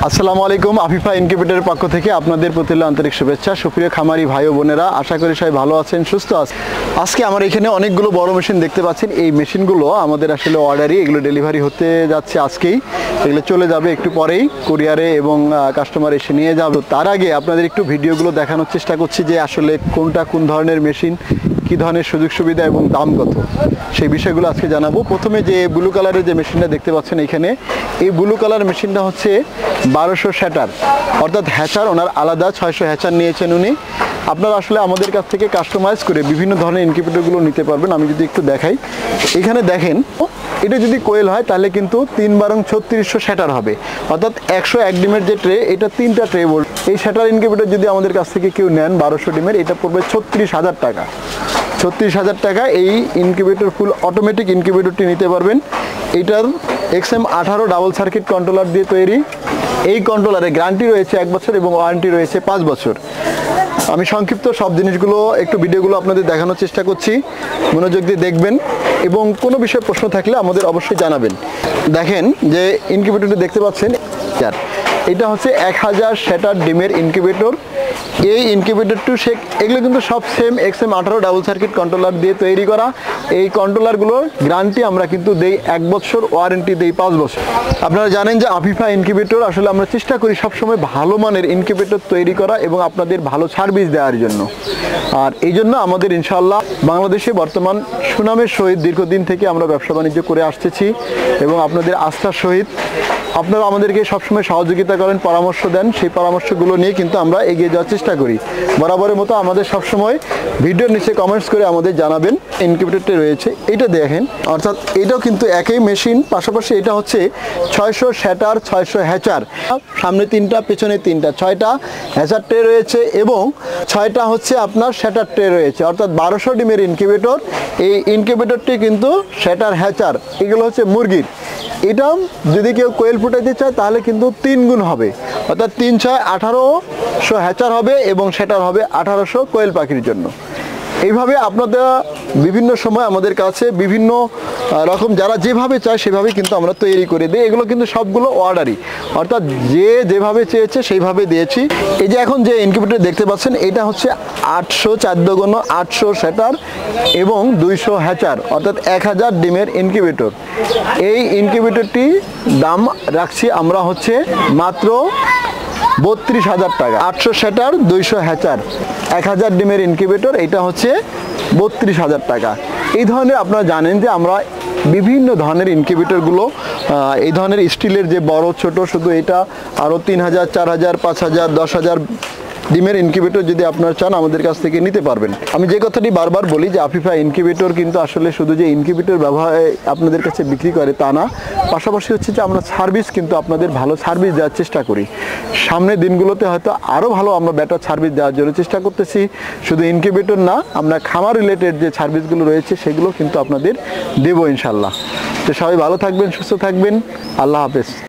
আসসালামু আলাইকুম। আফিফা ইনকিউবেটরের পক্ষ থেকে আপনাদের প্রতি আন্তরিক শুভেচ্ছা। সুপ্রিয় খামারি ভাই ও বোনেরা, আশা করি সবাই ভালো আছেন, সুস্থ আছেন। আজকে আমার এখানে অনেকগুলো বড় মেশিন দেখতে পাচ্ছেন। এই মেশিনগুলো আমাদের আসলে অর্ডারই, এগুলো ডেলিভারি হতে যাচ্ছে আজকেই, এগুলো চলে যাবে একটু পরেই কুরিয়ারে এবং কাস্টমার এসে নিয়ে যাবে। তার আগে আপনাদের একটু ভিডিওগুলো দেখানোর চেষ্টা করছি যে আসলে কোনটা কোন ধরনের মেশিন, কী ধরনের সুযোগ সুবিধা এবং দাম কত, সেই বিষয়গুলো আজকে জানাবো। প্রথমে যে ব্লু কালারের যে মেশিনটা দেখতে পাচ্ছেন এখানে, এই ব্লু কালার মেশিনটা হচ্ছে 1200 শ্যাটার, অর্থাৎ হ্যাচার ওনার আলাদা 600 হ্যাচার নিয়েছেন উনি। আপনারা আসলে আমাদের কাছ থেকে কাস্টমাইজ করে বিভিন্ন ধরনের ইনকিউবেটরগুলো নিতে পারবেন। আমি যদি একটু দেখাই, এখানে দেখেন, এটা যদি কোয়েল হয় তাহলে কিন্তু 3×3600 শ্যাটার হবে, অর্থাৎ 101 ডিমের যে ট্রে, এটা 3টা ট্রে বোল্ট। এই শ্যাটার ইনকিউবেটর যদি আমাদের কাছ থেকে কেউ নেন 1200 ডিমের, এটা পড়বে 36,000 টাকা। 36,000 টাকা এই ইনকিউবেটর, ফুল অটোমেটিক ইনকিউবেটরটি নিতে পারবেন। এটার XM18 ডাবল সার্কিট কন্ট্রোলার দিয়ে তৈরি। এই কন্ট্রোলারে গ্যারান্টি রয়েছে 1 বছর এবং ওয়ারেন্টি রয়েছে 5 বছর। আমি সংক্ষিপ্ত সব জিনিসগুলো একটু ভিডিওগুলো আপনাদের দেখানোর চেষ্টা করছি, মনোযোগ দিয়ে দেখবেন এবং কোনো বিষয়ে প্রশ্ন থাকলে আমাদের অবশ্যই জানাবেন। দেখেন যে ইনকিউবেটরটি দেখতে পাচ্ছেন, এটা হচ্ছে 1000 শ্যাটার ডিমের ইনকিউবেটর। এই ইনকিউবেটরটি এগুলো কিন্তু সব same XM18 double circuit controller দিয়ে তৈরি করা। এই কন্ট্রোলারগুলোর গ্যারান্টি আমরা কিন্তু দেই 1 বছর, ওয়ারেন্টি দেই 5 বছর। আপনারা জানেন যে আফিফা ইনকিউবেটর আসলে আমরা চেষ্টা করি সবসময় ভালো মানের ইনকিউবেটর তৈরি করা এবং আপনাদের ভালো সার্ভিস দেওয়ার জন্য। আর এই জন্য আমাদের ইনশাআল্লাহ বাংলাদেশে বর্তমান সুনামের সহিত দীর্ঘদিন থেকে আমরা ব্যবসা বাণিজ্য করে আসতেছি এবং আপনাদের আস্থার সহিত আপনারা আমাদেরকে সবসময় সহযোগিতা করেন, পরামর্শ দেন। সেই পরামর্শগুলো নিয়ে কিন্তু আমরা এগিয়ে যাওয়ার চেষ্টা করি। বরাবরের মতো আমাদের সবসময় ভিডিওর নিচে কমেন্টস করে আমাদের জানাবেন। ইনকিউবেটরটি রয়েছে, এইটা দেখেন, অর্থাৎ এটাও কিন্তু একই মেশিন, পাশাপাশি এটা হচ্ছে 600 শ্যাটার 600 হ্যাচার, সামনে 3টা পেছনে 3টা, 6টা হ্যাচার ট্রে রয়েছে এবং 6টা হচ্ছে আপনার শ্যাটার ট্রে রয়েছে, অর্থাৎ 1200 ডিমের ইনকিউবেটর। এই ইনকিউবেটরটি কিন্তু শ্যাটার হ্যাচার, এগুলো হচ্ছে মুরগির। এটা যদি কেউ কোয়েল ফুটাইতে চায় তাহলে কিন্তু 3 গুণ হবে, অর্থাৎ 3 6 1800 হ্যাচার হবে এবং সেটার হবে 1800 কোয়েল পাখির জন্য। এইভাবে আপনাদের বিভিন্ন সময় আমাদের কাছে বিভিন্ন রকম যারা যেভাবে চায় সেভাবে কিন্তু আমরা তৈরি করে দিই। এগুলো কিন্তু সবগুলো অর্ডারই, অর্থাৎ যে যেভাবে চেয়েছে সেইভাবে দিয়েছি। এই যে এখন যে ইনকিউবেটর দেখতে পাচ্ছেন, এটা হচ্ছে 800 শ্যাটার এবং 200 হ্যাচার, অর্থাৎ 1000 ডিমের ইনকিউবেটর। এই ইনকিউবেটরটি দাম রাখছি আমরা হচ্ছে মাত্র 32,000 টাকা। 800 শ্যাটার 200 হ্যাচার 1000 ডিমের ইনকিউবেটর, এটা হচ্ছে 32,000 টাকা। এই ধরনের আপনারা জানেন যে আমরা বিভিন্ন ধরনের ইনকিউবেটরগুলো, এই ধরনের স্টিলের যে বড় ছোট, শুধু এটা আরও 3000 4000 5000 10,000 ডিমের ইনকিউবেটর যদি আপনারা চান আমাদের কাছ থেকে নিতে পারবেন। আমি যে কথাটি বারবার বলি যে আফিফা ইনকিউবেটর কিন্তু আসলে শুধু যে ইনকিউবেটর ব্যবহারে আপনাদের কাছে বিক্রি করে তা না, পাশাপাশি হচ্ছে যে আমরা সার্ভিস কিন্তু আপনাদের ভালো সার্ভিস দেওয়ার চেষ্টা করি। সামনের দিনগুলোতে হয়তো আরও ভালো আমরা বেটার সার্ভিস দেওয়ার জন্য চেষ্টা করতেছি। শুধু ইনকিউবেটর না, আমরা খামার রিলেটেড যে সার্ভিসগুলো রয়েছে সেগুলো কিন্তু আপনাদের দেবো ইনশাল্লাহ। তো সবাই ভালো থাকবেন, সুস্থ থাকবেন, আল্লাহ হাফেজ।